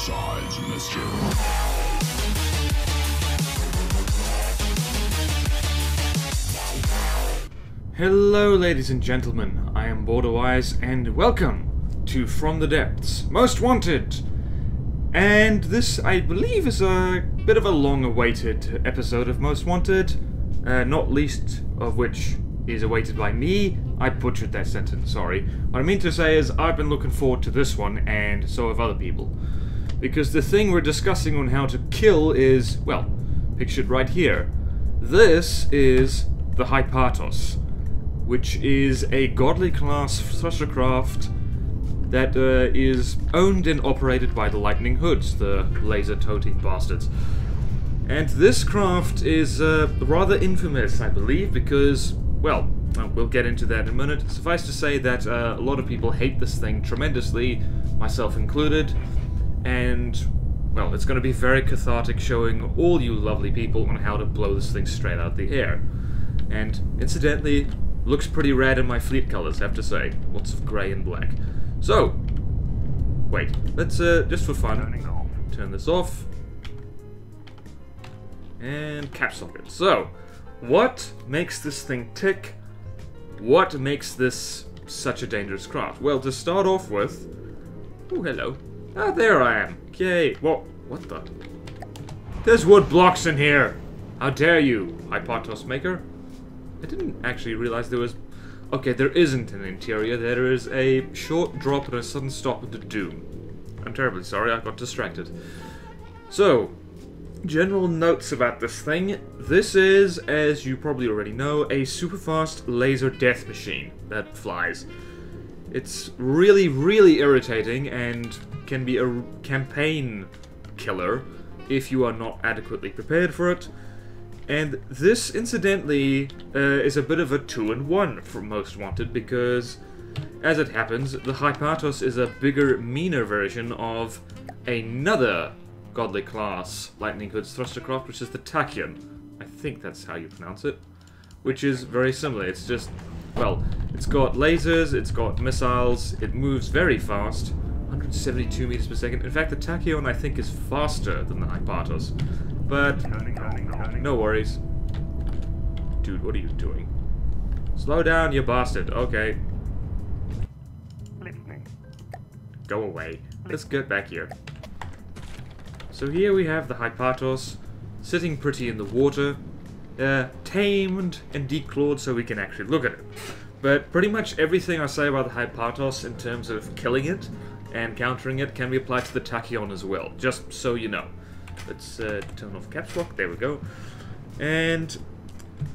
sides, mister. Hello ladies and gentlemen, I am BorderWise and welcome to From the Depths, Most Wanted! And this, I believe, is a bit of a long-awaited episode of Most Wanted, not least of which is awaited by me. I butchered that sentence, sorry. What I mean to say is I've been looking forward to this one, and so have other people. Because the thing we're discussing on how to kill is, well, pictured right here. This is the Hypatos, which is a godly class thrustercraft that is owned and operated by the Lightning Hoods, the laser-toting bastards. And this craft is rather infamous, I believe, because, well, we'll get into that in a minute. Suffice to say that a lot of people hate this thing tremendously, myself included, and, well, it's going to be very cathartic showing all you lovely people on how to blow this thing straight out of the air. And, incidentally, looks pretty rad in my fleet colors, I have to say. Lots of grey and black. So, wait, let's, just for fun, turn this off. And cap socket. So, what makes this thing tick? What makes this such a dangerous craft? Well, to start off with... Oh, hello. Ah, there I am. Okay, what the? There's wood blocks in here! How dare you, Hypatos maker? I didn't actually realize there was... Okay, there isn't an interior. There is a short drop and a sudden stop into doom. I'm terribly sorry, I got distracted. So, general notes about this thing. This is, as you probably already know, a super fast laser death machine that flies. It's really, really irritating and can be a campaign killer if you are not adequately prepared for it. And this, incidentally, is a bit of a 2-in-1 for Most Wanted, because, as it happens, the Hypatos is a bigger, meaner version of another godly class Lightning Hoods thrustercraft, which is the Tachyon. I think that's how you pronounce it. Which is very similar. It's just, well, it's got lasers, it's got missiles, it moves very fast, 172 meters per second. In fact, the Tachyon, I think, is faster than the Hypatos. But, no worries. Dude, what are you doing? Slow down, you bastard. Okay. Go away. Let's get back here. So here we have the Hypatos, sitting pretty in the water, tamed and declawed so we can actually look at it. But pretty much everything I say about the Hypatos in terms of killing it and countering it can be applied to the Tachyon as well, just so you know. Let's turn off caps lock, there we go. And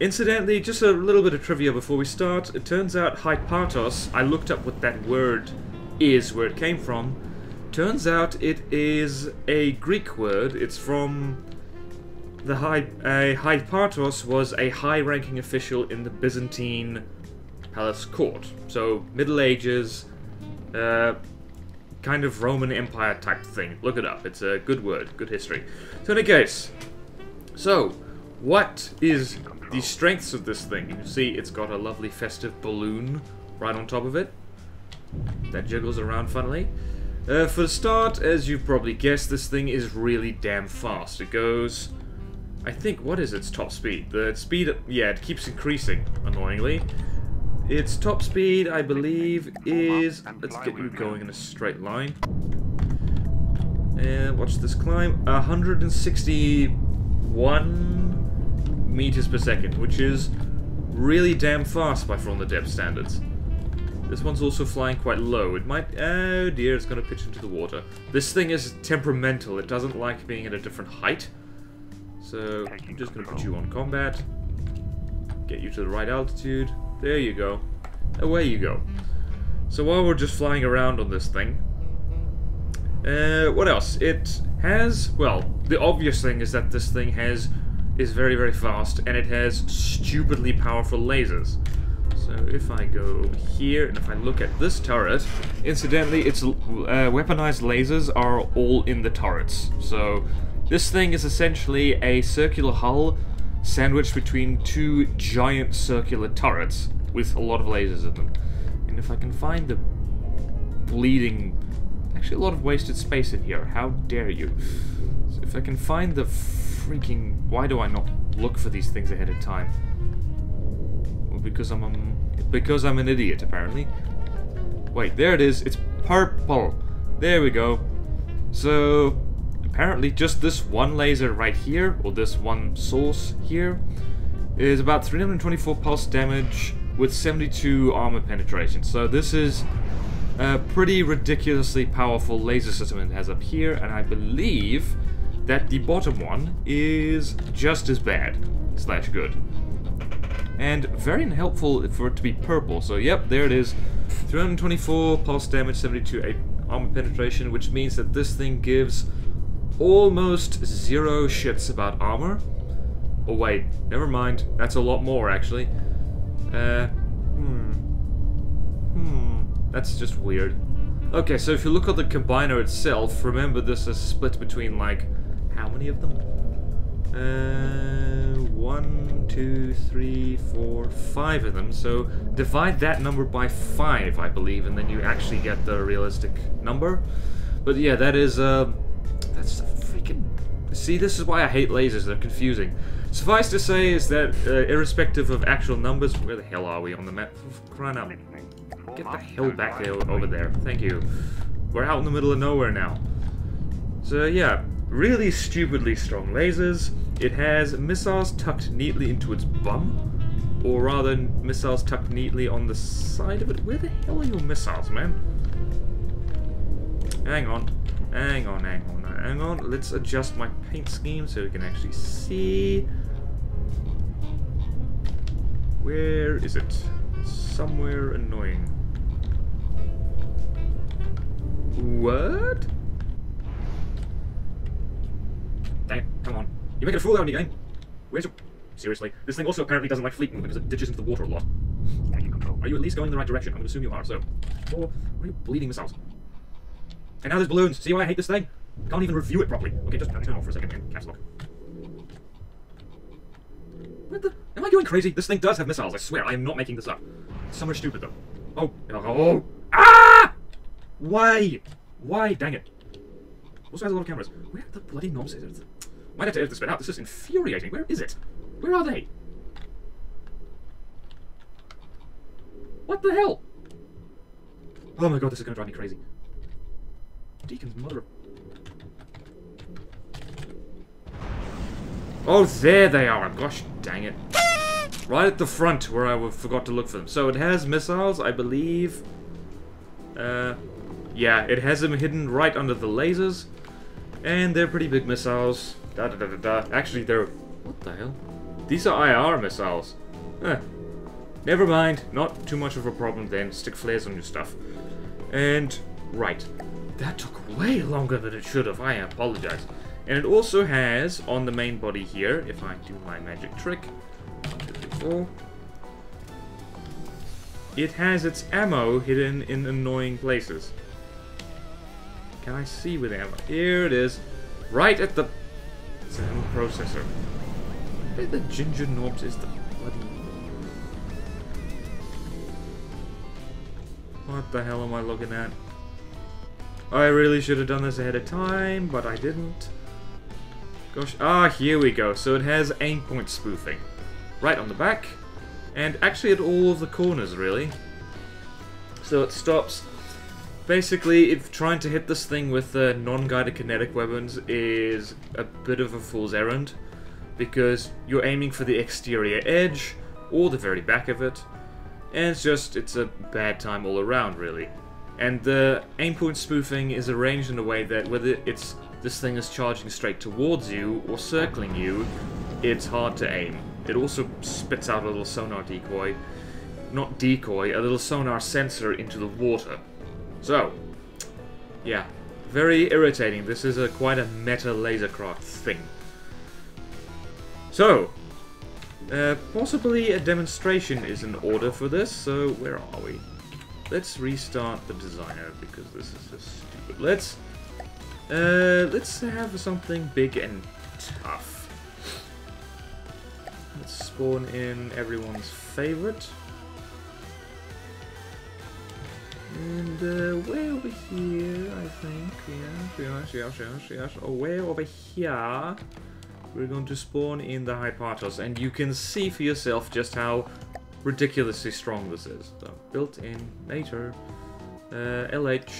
incidentally, just a little bit of trivia before we start. It turns out Hypatos, I looked up what that word is, where it came from. Turns out it is a Greek word. It's from the Hypatos was a high-ranking official in the Byzantine palace court. So, Middle Ages, kind of Roman Empire type thing. Look it up. It's a good word. Good history. So in any case, so what is the strengths of this thing? You see it's got a lovely festive balloon right on top of it that jiggles around funnily. For the start, as you've probably guessed, this thing is really damn fast. It goes, I think, what is its top speed? The speed, yeah, it keeps increasing, annoyingly. Its top speed, I believe, is... Let's get you going in a straight line. And watch this climb. 161 meters per second, which is really damn fast by From the Depths standards. This one's also flying quite low. It might... Oh dear, it's going to pitch into the water. This thing is temperamental. It doesn't like being at a different height. So, I'm just going to put you on combat. Get you to the right altitude. There you go. Away you go. So while we're just flying around on this thing, what else? It has, well, the obvious thing is that this thing is very, very fast, and it has stupidly powerful lasers. So if I go over here, and if I look at this turret, incidentally, its weaponized lasers are all in the turrets. So this thing is essentially a circular hull sandwiched between two giant circular turrets with a lot of lasers in them. And if I can find the bleeding Actually, a lot of wasted space in here. How dare you? So if I can find the freaking... Why do I not look for these things ahead of time? Well, because I'm an idiot, apparently. Wait, there it is. It's purple. There we go. So, apparently just this one laser right here, or this one source here, is about 324 pulse damage with 72 armor penetration. So this is a pretty ridiculously powerful laser system it has up here, and I believe that the bottom one is just as bad / good. And very unhelpful for it to be purple. So yep, there it is. 324 pulse damage, 72 armor penetration, which means that this thing gives almost 0 shits about armor. Oh wait, never mind. That's a lot more, actually. That's just weird. Okay, so if you look at the combiner itself, remember this is split between, like, how many of them? 1, 2, 3, 4, 5 of them. So divide that number by 5, I believe, and then you actually get the realistic number. But yeah, that is, that's freaking... See, this is why I hate lasers, they're confusing. Suffice to say is that, irrespective of actual numbers... Where the hell are we on the map? For crying out. Get the hell back there, over there. Thank you. We're out in the middle of nowhere now. So yeah, really stupidly strong lasers. It has missiles tucked neatly into its bum. Or rather, missiles tucked neatly on the side of it. Where the hell are your missiles, man? Hang on. Hang on, hang on, hang on. Let's adjust my paint scheme so we can actually see. Where is it? Somewhere annoying. What? Dang it, come on. You're making a fool out of me, game. Where's your... Seriously, this thing also apparently doesn't like fleet movement because it ditches into the water a lot. Are you at least going in the right direction? I'm going to assume you are, so... Or are you bleeding missiles? And now there's balloons. See why I hate this thing? Can't even review it properly. Okay, just turn off for a second and caps lock. What the... Am I going crazy? This thing does have missiles, I swear. I am not making this up. It's somewhere stupid, though. Oh. Oh. Ah! Why? Why? Dang it. Also has a lot of cameras. Where the bloody knobs is it? Might have to edit this bit out. This is infuriating. Where is it? Where are they? What the hell? Oh my god, this is going to drive me crazy. Deacon's mother of... Oh, there they are. Gosh dang it. Right at the front where I forgot to look for them. So it has missiles, I believe. Yeah, it has them hidden right under the lasers. And they're pretty big missiles. Actually, they're... What the hell? These are IR missiles. Never mind. Not too much of a problem then. Stick flares on your stuff. And... Right. That took way longer than it should have. I apologize. And it also has, on the main body here, if I do my magic trick... 1, 2, 3, 4... It has its ammo hidden in annoying places. Can I see with ammo? Here it is. Right at the... It's an ammo processor. Where the ginger knobs is the bloody... What the hell am I looking at? I really should have done this ahead of time, but I didn't. Gosh, here we go. So it has aim point spoofing. Right on the back. And actually at all of the corners, really. So it stops... Basically, if trying to hit this thing with non-guided kinetic weapons is a bit of a fool's errand, because you're aiming for the exterior edge, or the very back of it, and it's a bad time all around, really. And the aim point spoofing is arranged in a way that whether this thing is charging straight towards you, or circling you, it's hard to aim. It also spits out a little sonar decoy, not decoy, a little sonar sensor into the water. So, yeah, very irritating. This is quite a meta lasercraft thing. So, possibly a demonstration is in order for this, so where are we? Let's restart the designer, because this is just stupid. Let's have something big and tough. Let's spawn in everyone's favorite. And way over here, I think. Away over here, we're going to spawn in the Hypatos, and you can see for yourself just how ridiculously strong this is. So, built in later. LH.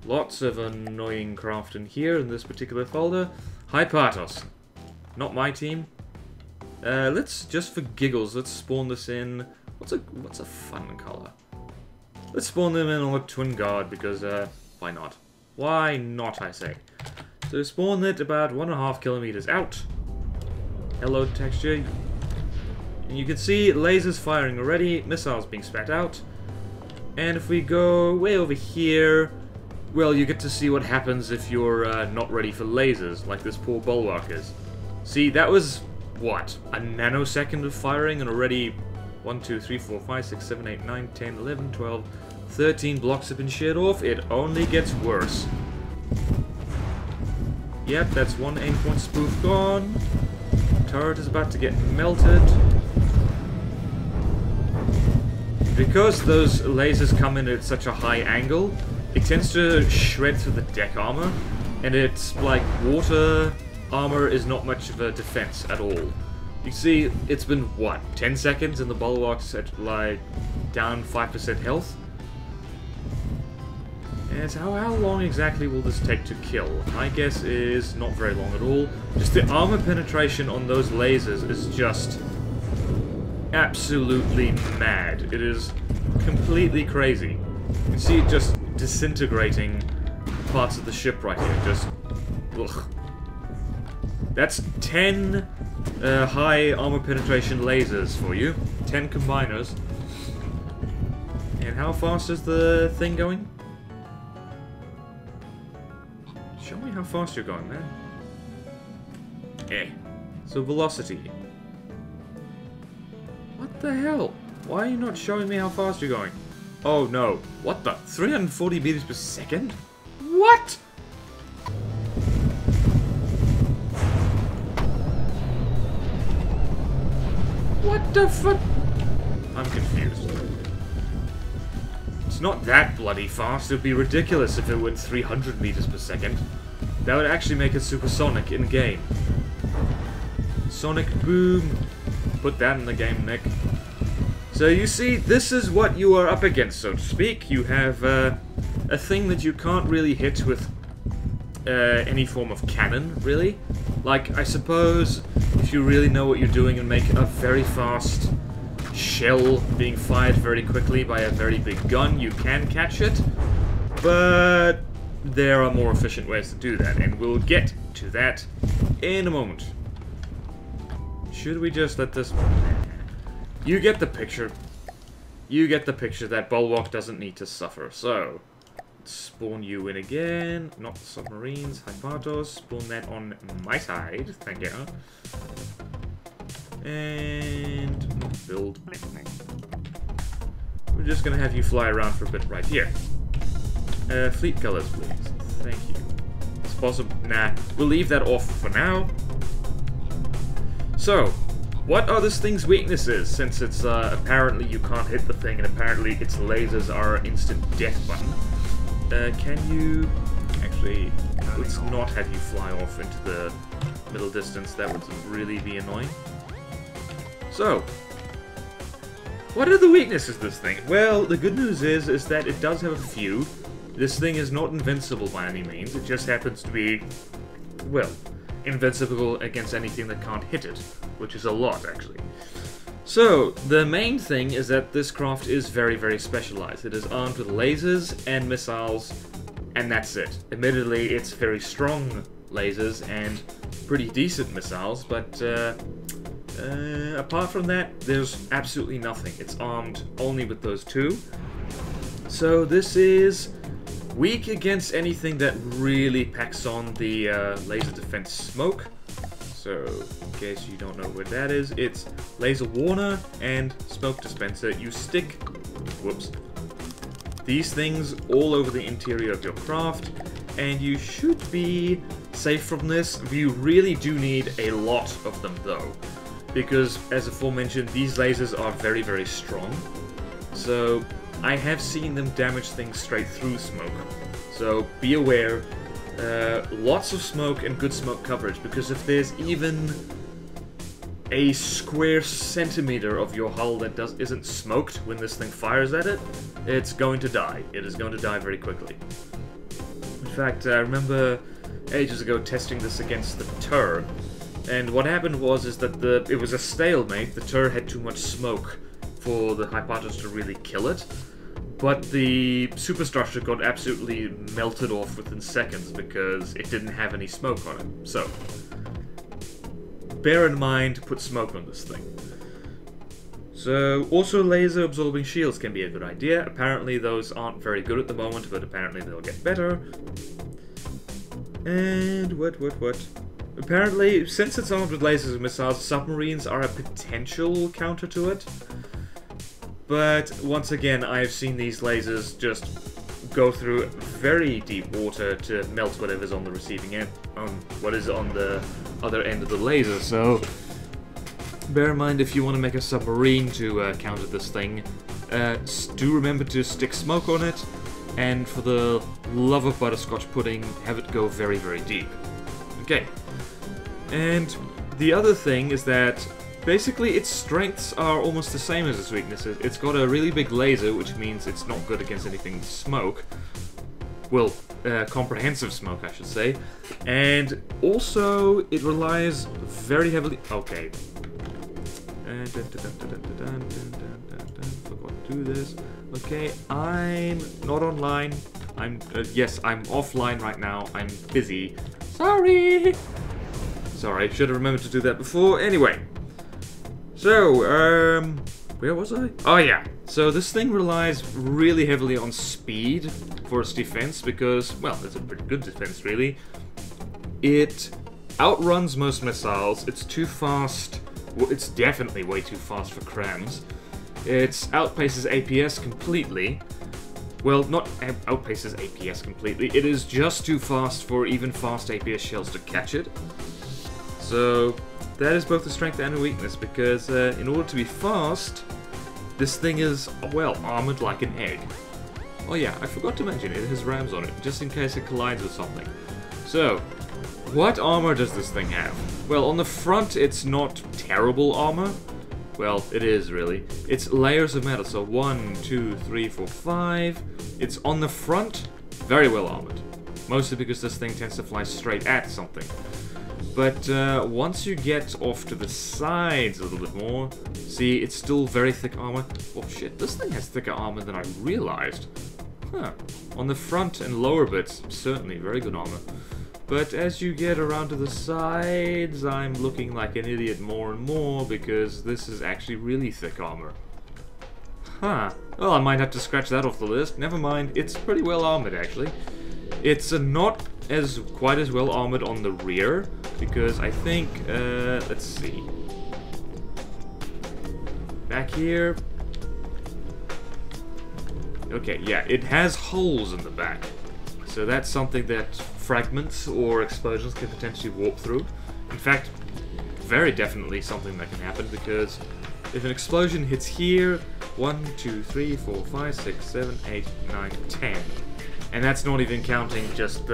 Lots of annoying craft in here in this particular folder. Hypatos. Not my team. Let's, just for giggles, let's spawn this in. What's a fun color? Let's spawn them in on Twin Guard because, why not? Why not, I say. So spawn it about 1.5 kilometers out. Hello, texture. And you can see lasers firing already, missiles being spat out. And if we go way over here, well, you get to see what happens if you're not ready for lasers, like this poor bulwark is. See, that was, what, a nanosecond of firing and already 1, 2, 3, 4, 5, 6, 7, 8, 9, 10, 11, 12, 13 blocks have been sheared off. It only gets worse. Yep, that's one aim point spoof gone. Turret is about to get melted. Because those lasers come in at such a high angle, it tends to shred through the deck armor, and it's like water armor is not much of a defense at all. You see, it's been, what, 10 seconds and the bulwark's at, like, down 5% health? And so how long exactly will this take to kill? My guess is not very long at all. Just the armor penetration on those lasers is just absolutely mad. It is completely crazy. You can see it just disintegrating parts of the ship right here. Just, ugh. That's 10 high armor penetration lasers for you. 10 combiners. And how fast is the thing going? Show me how fast you're going, man. So velocity. What the hell? Why are you not showing me how fast you're going? Oh no. What the? 340 meters per second? What? What the fuck? I'm confused. It's not that bloody fast. It would be ridiculous if it went 300 meters per second. That would actually make it supersonic in-game. Sonic boom. Put that in the game, Nick. So you see, this is what you are up against, so to speak. You have a thing that you can't really hit with any form of cannon, really. Like, I suppose, if you really know what you're doing and make a very fast shell being fired very quickly by a very big gun, you can catch it. But there are more efficient ways to do that, and we'll get to that in a moment. Should we just let this... You get the picture. You get the picture. That bulwark doesn't need to suffer. So, let's spawn you in again. Not the submarines. Hypatos. Spawn that on my side. Thank you. And build. We're just gonna have you fly around for a bit right here. Fleet colors, please. Thank you. It's possible. Nah, we'll leave that off for now. So, what are this thing's weaknesses, since it's apparently you can't hit the thing and apparently its lasers are instant death button? Can you... Actually, let's not have you fly off into the middle distance. That would really be annoying. So, what are the weaknesses of this thing? Well, the good news is that it does have a few. This thing is not invincible by any means. It just happens to be, well, invincible against anything that can't hit it, which is a lot, actually. So, the main thing is that this craft is very, very specialized. It is armed with lasers and missiles, and that's it. Admittedly, it's very strong lasers and pretty decent missiles, but apart from that, there's absolutely nothing. It's armed only with those two. So this is weak against anything that really packs on the laser defense smoke. So, in case you don't know what that is, it's laser warner and smoke dispenser. You stick, whoops, these things all over the interior of your craft, and you should be safe from this. You really do need a lot of them though, because as aforementioned, these lasers are very, very strong. So I have seen them damage things straight through smoke. So be aware, lots of smoke and good smoke coverage, because if there's even a square centimeter of your hull that isn't smoked when this thing fires at it, it's going to die. It is going to die very quickly. In fact, I remember ages ago testing this against the Tur, and what happened was that it was a stalemate. The Tur had too much smoke for the Hypatos to really kill it, but the superstructure got absolutely melted off within seconds because it didn't have any smoke on it. So bear in mind to put smoke on this thing. So, also laser absorbing shields can be a good idea. Apparently those aren't very good at the moment, but apparently they'll get better. And what? Apparently, since it's armed with lasers and missiles, submarines are a potential counter to it. But once again, I've seen these lasers just go through very deep water to melt whatever's on the receiving end, what is on the other end of the laser. So bear in mind, if you want to make a submarine to counter this thing, do remember to stick smoke on it, and for the love of butterscotch pudding, have it go very, very deep. Okay. And the other thing is that basically its strengths are almost the same as its weaknesses. It's got a really big laser, which means it's not good against anything with smoke. Well, comprehensive smoke, I should say. And also, it relies very heavily... Okay. Forgot to do this. Okay, I'm not online. Yes, I'm offline right now. I'm busy. Sorry! Sorry, should have remembered to do that before. Anyway. So, where was I? Oh yeah. So this thing relies really heavily on speed for its defense because, well, it's a pretty good defense really. It outruns most missiles. It's too fast. Well, it's definitely way too fast for crams. It outpaces APS completely. Well, not outpaces APS completely. It is just too fast for even fast APS shells to catch it. So that is both a strength and a weakness, because in order to be fast, this thing is, well, armored like an egg. Oh yeah, I forgot to mention, it has rams on it, just in case it collides with something. So, what armor does this thing have? Well, on the front, it's not terrible armor. Well, it is, really. It's layers of metal, so 1, 2, 3, 4, 5. It's on the front, very well armored. Mostly because this thing tends to fly straight at something. But once you get off to the sides a little bit more, see, it's still very thick armor. Oh shit, this thing has thicker armor than I realized. Huh. On the front and lower bits, certainly very good armor. But as you get around to the sides, I'm looking like an idiot more and more, because this is actually really thick armor. Huh. Well, I might have to scratch that off the list. Never mind, it's pretty well armored, actually. It's not quite as well armored on the rear, because I think, let's see. Back here. Okay, yeah, it has holes in the back. So that's something that fragments or explosions can potentially warp through. In fact, very definitely something that can happen, because if an explosion hits here, 1, 2, 3, 4, 5, 6, 7, 8, 9, 10. And that's not even counting just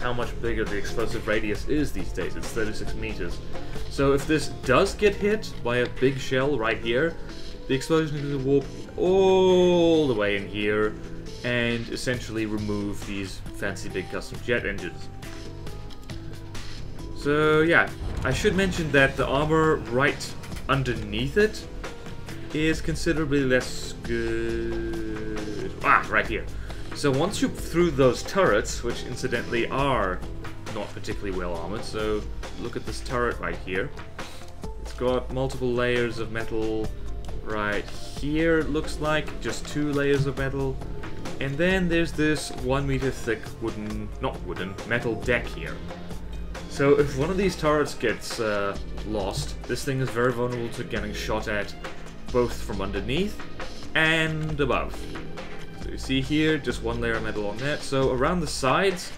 how much bigger the explosive radius is these days. It's 36 meters. So if this does get hit by a big shell right here, the explosion is going to warp all the way in here and essentially remove these fancy big custom jet engines. So yeah, I should mention that the armor right underneath it is considerably less good. Ah, right here. So once you're through those turrets, which incidentally are not particularly well armored, so look at this turret right here. It's got multiple layers of metal right here, it looks like, just 2 layers of metal. And then there's this 1 meter thick metal deck here. So if one of these turrets gets lost, this thing is very vulnerable to getting shot at both from underneath and above. So you see here, just 1 layer of metal on that. So around the sides,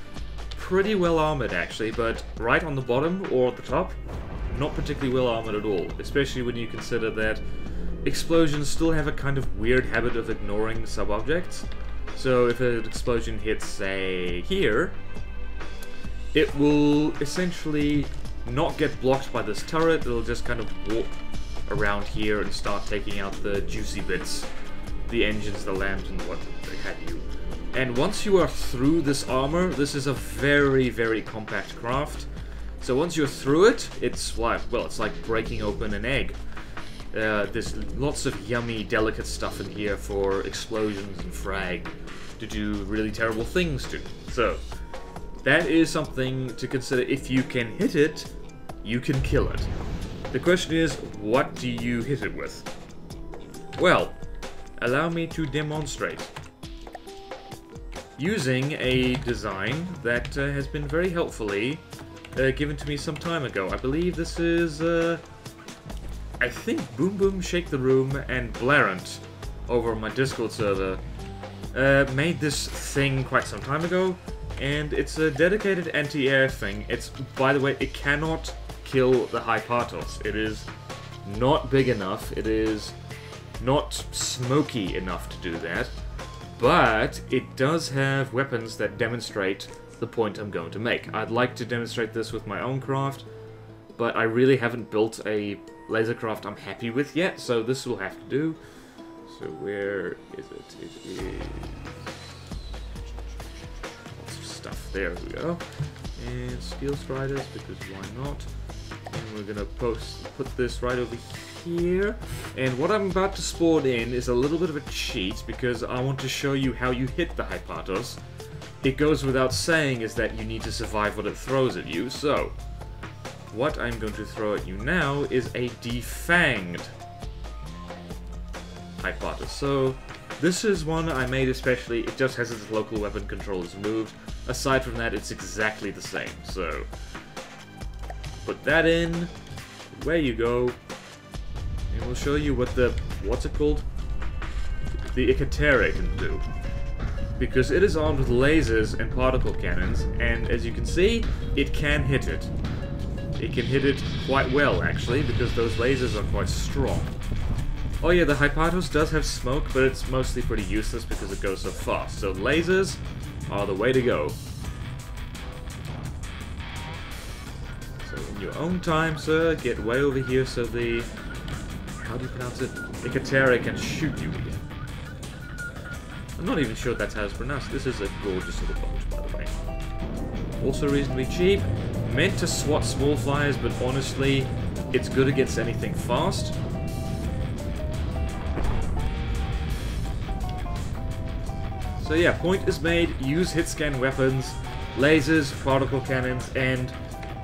pretty well armored actually, but right on the bottom or at the top, not particularly well armored at all. Especially when you consider that explosions still have a kind of weird habit of ignoring sub-objects. So if an explosion hits, say, here, it will essentially not get blocked by this turret. It'll just kind of walk around here and start taking out the juicy bits, the engines, the lamps, and what have you. And once you are through this armor, this is a very, very compact craft. So once you're through it, it's like, well, it's like breaking open an egg. There's lots of yummy, delicate stuff in here for explosions and frag to do really terrible things to. So that is something to consider. If you can hit it, you can kill it. The question is, what do you hit it with? Well, allow me to demonstrate. Using a design that has been very helpfully given to me some time ago. I believe this is, I think Boom Boom Shake the Room and Blarant over my Discord server made this thing quite some time ago, and it's a dedicated anti-air thing. It's, by the way, it cannot kill the Hypatos. It is not big enough, it is not smoky enough to do that, but it does have weapons that demonstrate the point I'm going to make. I'd like to demonstrate this with my own craft, but I really haven't built a laser craft I'm happy with yet, so this will have to do. So where is it? It is... lots of stuff. There we go. And Steel Striders, because why not? And we're gonna put this right over here. And what I'm about to spawn in is a little bit of a cheat, because I want to show you how you hit the Hypatos. It goes without saying is that you need to survive what it throws at you, so what I'm going to throw at you now is a defanged Hypatos. So this is one I made especially, it just has its local weapon controllers removed. Aside from that, it's exactly the same, so put that in, where you go, and we'll show you what the, what's it called? The Ikatere can do. Because it is armed with lasers and particle cannons, and as you can see, it can hit it. It can hit it quite well, actually, because those lasers are quite strong. Oh yeah, the Hypatos does have smoke, but it's mostly pretty useless because it goes so fast. So lasers are the way to go. So in your own time, sir, get way over here so the... how do you pronounce it? Ikatere can shoot you again. I'm not even sure that's how it's pronounced. This is a gorgeous little boat, by the way. Also reasonably cheap. Meant to swat small flyers, but honestly, it's good against anything fast. So yeah, point is made. Use hit-scan weapons, lasers, particle cannons, and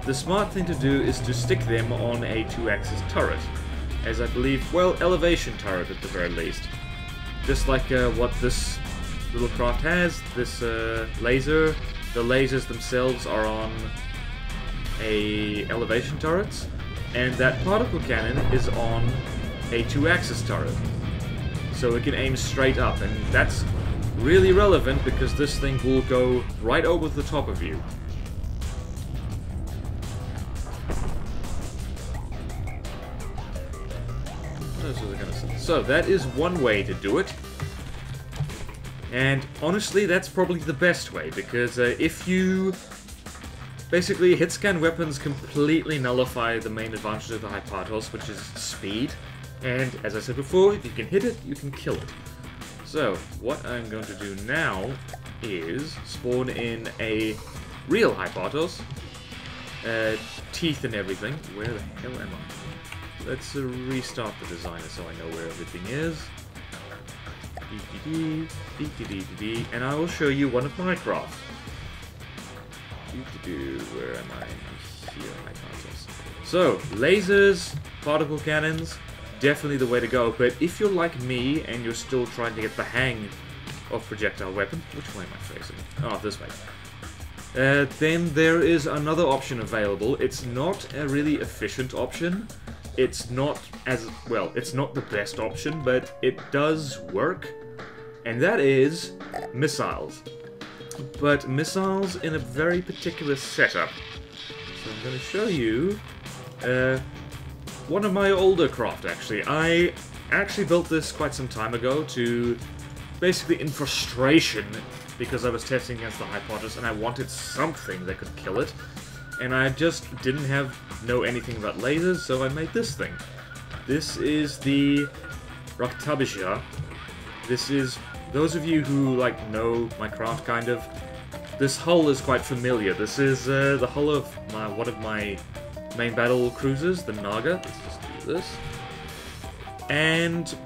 the smart thing to do is to stick them on a 2-axis turret. As I believe, well, elevation turret at the very least. Just like what this little craft has, this laser, the lasers themselves are on a elevation turret, and that particle cannon is on a 2-axis turret. So it can aim straight up, and that's really relevant because this thing will go right over the top of you. So that is one way to do it. And honestly, that's probably the best way, because if you... basically, hit-scan weapons completely nullify the main advantage of the Hypatos, which is speed. And, as I said before, if you can hit it, you can kill it. So, what I'm going to do now is spawn in a real Hypatos. Teeth and everything. Where the hell am I? Let's restart the designer so I know where everything is. And I will show you one of my crafts. Where am I? Here, Hypatos. So, lasers, particle cannons, definitely the way to go. But if you're like me and you're still trying to get the hang of projectile weapon, which way am I facing? Oh, this way. Then there is another option available. It's not a really efficient option. It's not as well. It's not the best option, but it does work. And that is missiles. But missiles in a very particular setup. So I'm going to show you one of my older craft, actually. I actually built this quite some time ago to basically in frustration because I was testing against the Hypatos and I wanted something that could kill it. And I just didn't know anything about lasers, so I made this thing. This is the Raktabija. This is, those of you who like know my craft kind of, this hull is quite familiar. This is the hull of one of my main battle cruisers, the Naga. Let's just do this. And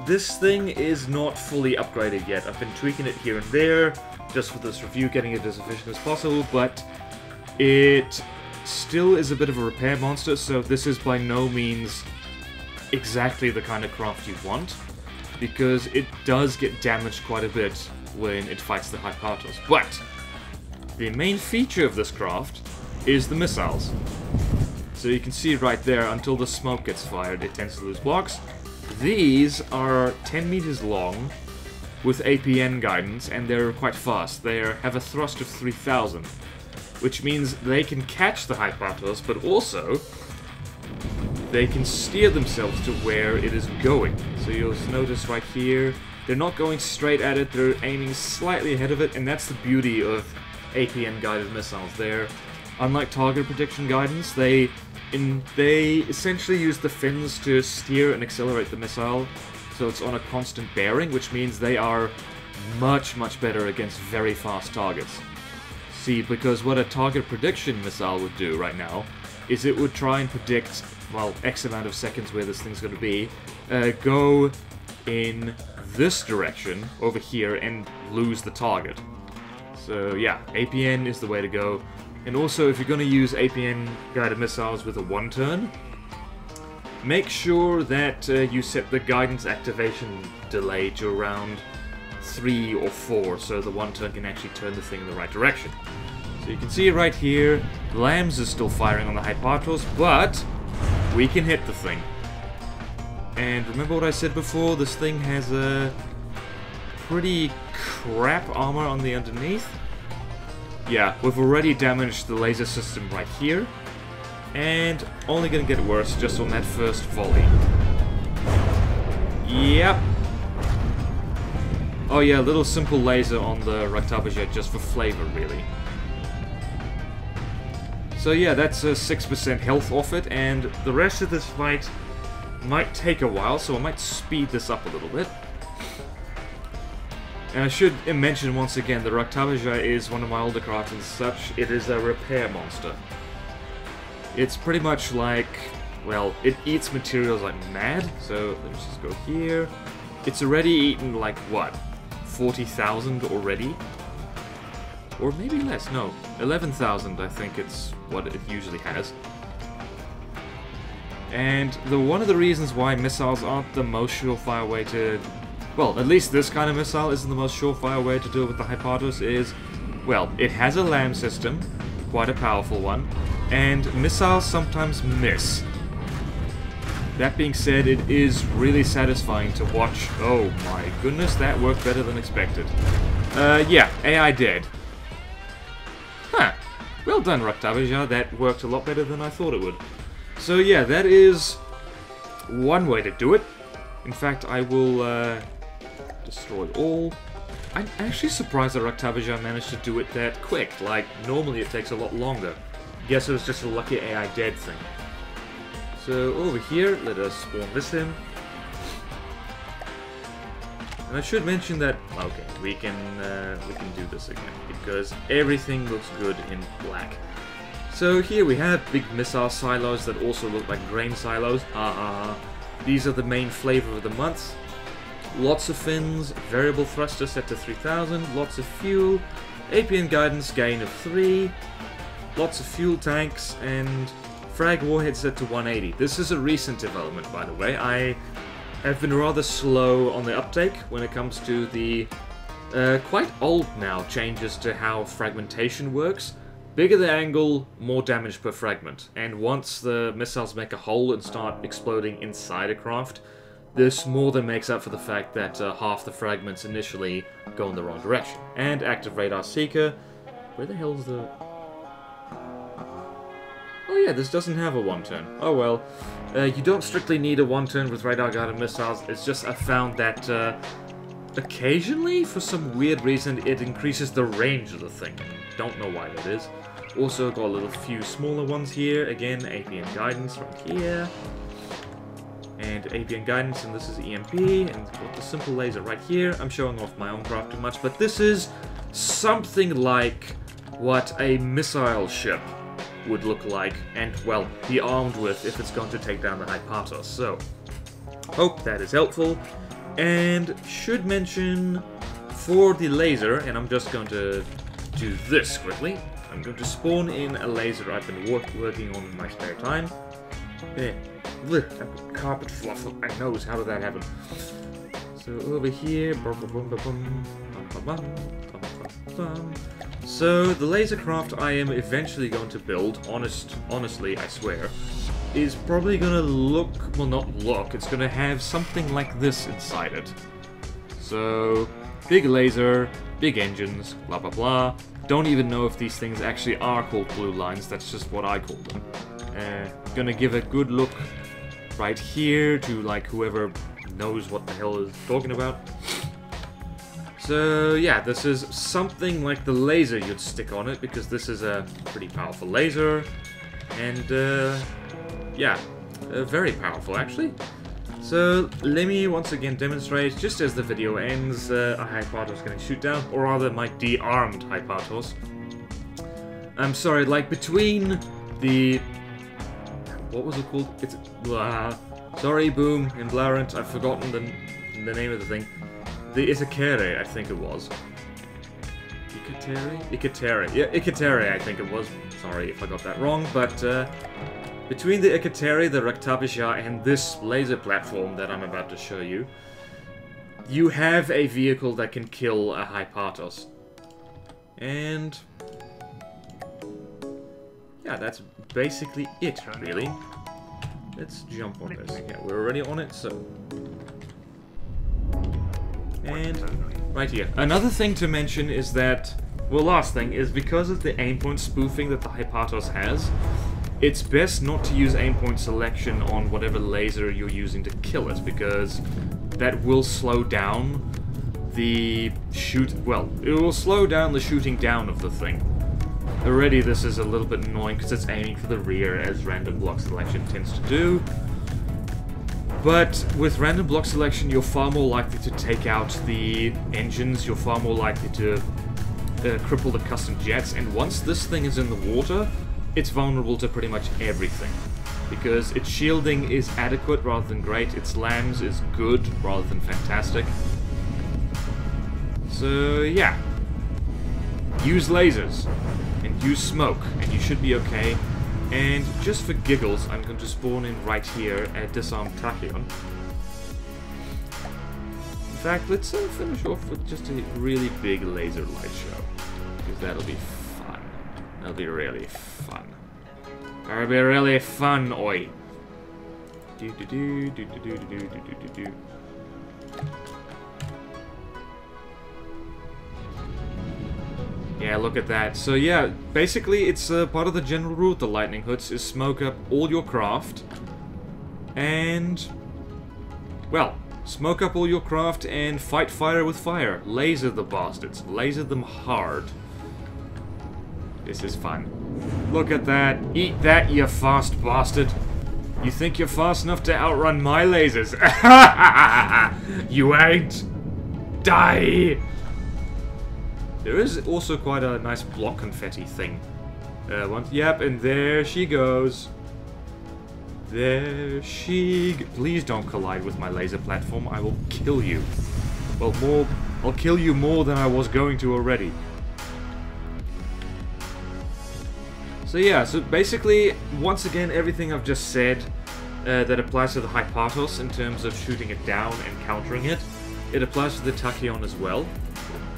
this thing is not fully upgraded yet. I've been tweaking it here and there, just for this review, getting it as efficient as possible, but it still is a bit of a repair monster, so this is by no means exactly the kind of craft you want, because it does get damaged quite a bit when it fights the Hypatos. But the main feature of this craft is the missiles. So you can see right there, until the smoke gets fired, it tends to lose blocks. These are 10 meters long with APN guidance, and they're quite fast. They have a thrust of 3000, which means they can catch the Hypatos, but also they can steer themselves to where it is going. So you'll notice right here, they're not going straight at it, they're aiming slightly ahead of it, and that's the beauty of APN-guided missiles. They're, unlike target prediction guidance, they essentially use the fins to steer and accelerate the missile, so it's on a constant bearing, which means they are much, much better against very fast targets. See, because what a target prediction missile would do right now is it would try and predict, well, X amount of seconds where this thing's going to be, go in this direction over here and lose the target. So yeah, APN is the way to go. And also, if you're going to use APN-guided missiles with a 1-turn, make sure that you set the guidance activation delay to around 3 or 4, so the 1-turn can actually turn the thing in the right direction. So you can see right here, Lambs is still firing on the Hypatos, but we can hit the thing. And remember what I said before, this thing has a pretty crap armor on the underneath. Yeah, we've already damaged the laser system right here, and only gonna get worse just on that first volley. Yep. Oh yeah, a little simple laser on the Raktabija just for flavor, really. So yeah, that's a 6% health off it, and the rest of this fight might take a while, so I might speed this up a little bit. And I should mention once again, the Raktabija is one of my older crafts and such. It is a repair monster. It's pretty much like, well, it eats materials like mad. So let's just go here. It's already eaten like, what, 40,000 already? Or maybe less, no, 11,000 I think it's what it usually has. And one of the reasons why missiles aren't the most surefire way to... Well, at least this kind of missile isn't the most surefire way to deal with the Hypatos is, well, it has a LAM system, quite a powerful one, and missiles sometimes miss. That being said, it is really satisfying to watch. Oh my goodness, that worked better than expected. Yeah, AI dead. Huh. Well done, Raktabija. That worked a lot better than I thought it would. So yeah, that is one way to do it. In fact, I will destroy all. I'm actually surprised that Raktabija managed to do it that quick. Like, normally it takes a lot longer. Guess it was just a lucky AI dead thing. So over here, let us spawn this in. And I should mention that, okay, we can do this again, because everything looks good in black. So here we have big missile silos that also look like grain silos. These are the main flavor of the month. Lots of fins, variable thruster set to 3000, lots of fuel, APN guidance gain of 3, lots of fuel tanks, and frag warhead set to 180. This is a recent development, by the way. I have been rather slow on the uptake when it comes to the quite old now changes to how fragmentation works. Bigger the angle, more damage per fragment. And once the missiles make a hole and start exploding inside a craft, this more than makes up for the fact that half the fragments initially go in the wrong direction. And active radar seeker. Where the hell's the... Oh yeah, this doesn't have a 1-turn. Oh well. You don't strictly need a one-turn with radar-guided missiles. It's just I found that occasionally, for some weird reason, it increases the range of the thing. Don't know why that is. Also got a little few smaller ones here. Again, APN guidance right here. And APN guidance, and this is EMP, and got the simple laser right here. I'm showing off my own craft too much, but this is something like what a missile ship would look like, and, well, be armed with if it's going to take down the Hypatos. So, hope that is helpful. And should mention, for the laser, and I'm just going to do this quickly, I'm going to spawn in a laser I've been working on in my spare time. There. Carpet fluff up my nose, how did that happen? So, over here, so, the laser craft I am eventually going to build, honestly, I swear, is probably gonna look, well, not look, it's gonna have something like this inside it. So, big laser, big engines, blah blah blah. Don't even know if these things actually are called blue lines, that's just what I call them. Gonna give a good look right here to, like, whoever knows what the hell is talking about. So, yeah, this is something like the laser you'd stick on it, because this is a pretty powerful laser, and, yeah, very powerful, actually. So, let me once again demonstrate, just as the video ends, a Hypatos getting shoot down, or rather, my de-armed Hypatos. I'm sorry, like, between the... what was it called? It's... sorry, Boom, and Blarent, I've forgotten the name of the thing. The Itakere, I think it was. Ikatere? Yeah, Ikatere, I think it was. Sorry if I got that wrong, but between the Ikatere, the Raktabisha, and this laser platform that I'm about to show you, you have a vehicle that can kill a Hypatos. And... yeah, that's basically it, really. Let's jump on this. Yeah, we're already on it, so... and right here. Another thing to mention is that, well, last thing, is because of the aimpoint spoofing that the Hypatos has, it's best not to use aimpoint selection on whatever laser you're using to kill it, because that will slow down the it will slow down the shooting down of the thing. Already this is a little bit annoying because it's aiming for the rear, as random block selection tends to do. But with random block selection, you're far more likely to take out the engines, you're far more likely to cripple the custom jets, and once this thing is in the water, it's vulnerable to pretty much everything. Because its shielding is adequate rather than great, its lambs is good rather than fantastic. So yeah, use lasers, and use smoke, and you should be okay. And just for giggles, I'm going to spawn in right here at Disarmed Tachyon. In fact, let's finish off with just a really big laser light show. Because that'll be fun. That'll be really fun. That'll be really fun, oi! Do-do-do. Yeah, look at that. So yeah, basically it's part of the general rule with the lightning hoods is smoke up all your craft. And... well, smoke up all your craft and fight fire with fire. Laser the bastards. Laser them hard. This is fun. Look at that. Eat that, you fast bastard. You think you're fast enough to outrun my lasers? You ain't. Die! There is also quite a nice block confetti thing. Yep, and there she goes. There she... please don't collide with my laser platform. I will kill you. Well, I'll kill you more than I was going to already. So yeah, so basically, once again, everything I've just said that applies to the Hypatos in terms of shooting it down and countering it, it applies to the Tachyon as well.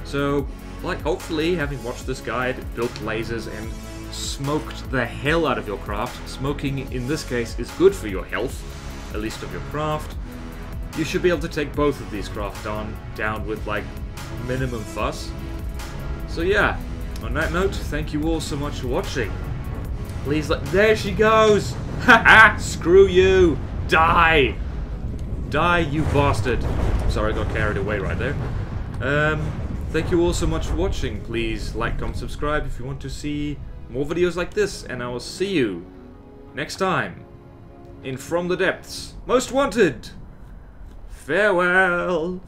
So... like, hopefully, having watched this guide, built lasers, and smoked the hell out of your craft, smoking, in this case, is good for your health, at least of your craft, you should be able to take both of these craft down with, like, minimum fuss. So yeah, on that note, thank you all so much for watching. Please, there she goes! Haha! Screw you! Die! Die, you bastard! Sorry, I got carried away right there. Thank you all so much for watching. Please like, comment, subscribe if you want to see more videos like this. And I will see you next time in From the Depths. Most Wanted! Farewell!